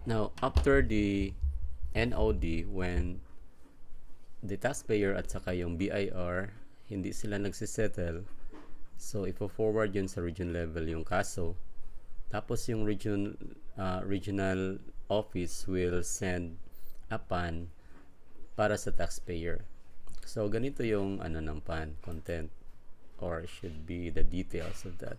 Now, after the NOD, when the taxpayer at saka yung BIR, hindi sila nagsisettle, so ipo-forward yun sa region level yung kaso. Tapos yung regional office will send a PAN para sa taxpayer. So, ganito yung ng PAN content, or should be the details of that.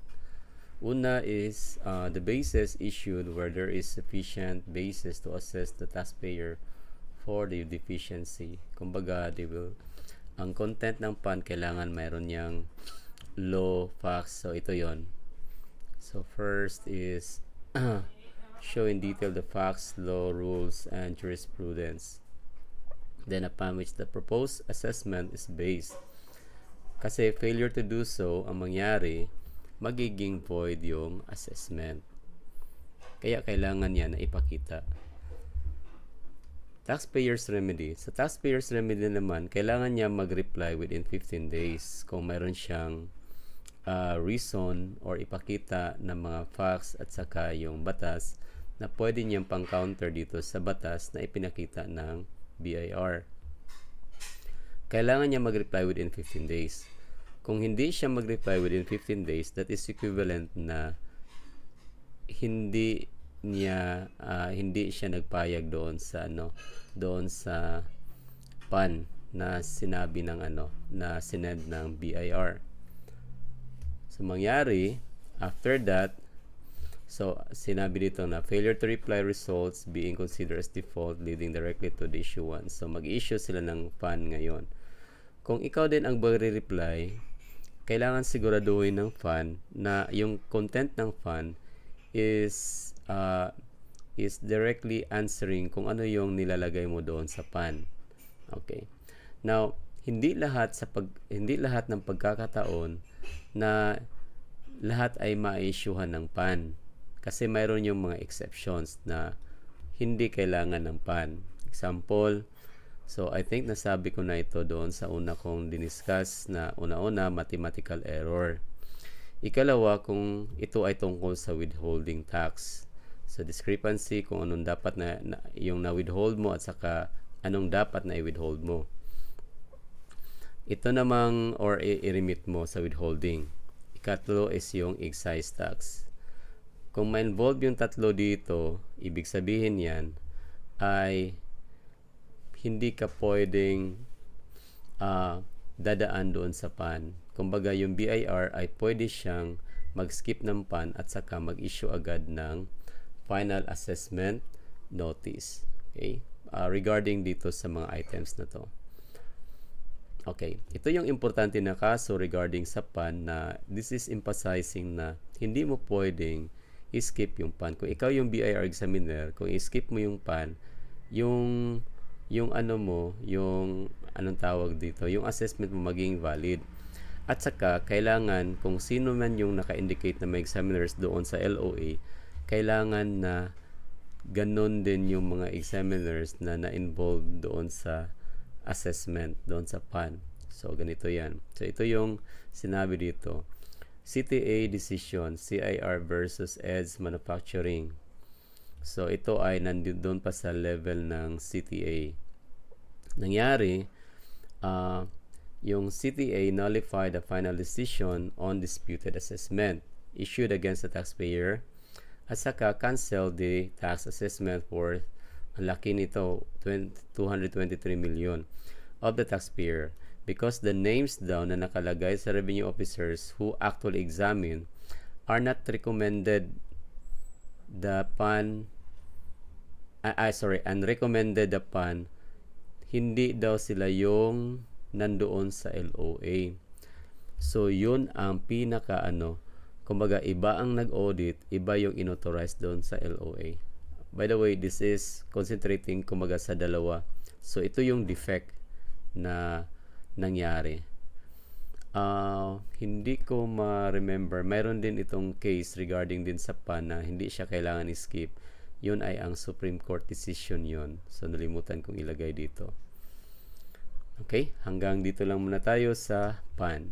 Una is the basis issued where there is sufficient basis to assess the taxpayer for the deficiency. Kumbaga, ang content ng PAN kailangan mayroon niyang law, facts. So, ito yon. So, first is show in detail the facts, law, rules, and jurisprudence. Then, upon which the proposed assessment is based. Kasi failure to do so, ang mangyari, magiging void yung assessment. Kaya kailangan yan na ipakita. Taxpayer's remedy. Sa taxpayer's remedy naman, kailangan niya mag-reply within 15 days kung mayroon siyang reason or ipakita ng mga facts at saka yung batas na pwede niyang pang-counter dito sa batas na ipinakita ng BIR. Kailangan niya mag-reply within 15 days. Kung hindi siya mag-reply within 15 days, that is equivalent na hindi siya nagpayag doon sa PAN na sinabi ng na sinend ng BIR. So mangyari after that, so sinabi dito na failure to reply results being considered as default leading directly to the issuance. So mag-issue sila ng PAN ngayon. Kung ikaw din ang magre-reply, kailangan siguraduhin ng PAN na yung content ng PAN is directly answering kung ano yung nilalagay mo doon sa PAN. Okay. Now, hindi lahat ng pagkakataon na lahat ay ma-issuehan ng PAN. Kasi mayroon yung mga exceptions na hindi kailangan ng PAN. Example, so I think nasabi ko na ito doon sa una kong diniscuss na una-una, mathematical error. Ikalawa, kung ito ay tungkol sa withholding tax. So discrepancy kung anong dapat na yung na-withhold mo at saka anong dapat na i-withhold mo. Ito namang or i-remit mo sa withholding. Ikatlo is yung excise tax. Kung ma-involve yung tatlo dito, ibig sabihin yan ay hindi ka pwedeng dadaan doon sa PAN. Kumbaga yung BIR ay pwede siyang mag-skip ng PAN at saka mag-issue agad ng final assessment notice. Okay? Regarding dito sa mga items na to. Okay, ito yung importante na kaso regarding sa PAN na this is emphasizing na hindi mo pwedeng i-skip yung PAN. Kung ikaw yung BIR examiner, kung i-skip mo yung PAN, yung anong tawag dito, yung assessment mo maging valid. At saka, kailangan kung sino man yung naka-indicate na may examiners doon sa LOA, kailangan na ganun din yung mga examiners na na-involve doon sa assessment doon sa PAN. So, ganito yan. So, ito yung sinabi dito. CTA decision, CIR versus EDS Manufacturing. So, ito ay nandun pa sa level ng CTA. Nangyari, yung CTA nullified the final decision on disputed assessment issued against the taxpayer at saka cancel the tax assessment worth ang laki nito, 223 million of the taxpayer because the names daw na nakalagay sa revenue officers who actually examine are not recommended the PAN and recommended the PAN, hindi daw sila yung nandoon sa LOA. So yun ang pinaka kumbaga iba ang nag-audit, iba yung inauthorize doon sa LOA. By the way, this is concentrating kumbaga sa dalawa. So, ito yung defect na nangyari. Hindi ko ma-remember. Mayroon din itong case regarding din sa PAN na hindi siya kailangan i-skip. Yun ay ang Supreme Court decision yun. So, nalimutan kong ilagay dito. Okay? Hanggang dito lang muna tayo sa PAN.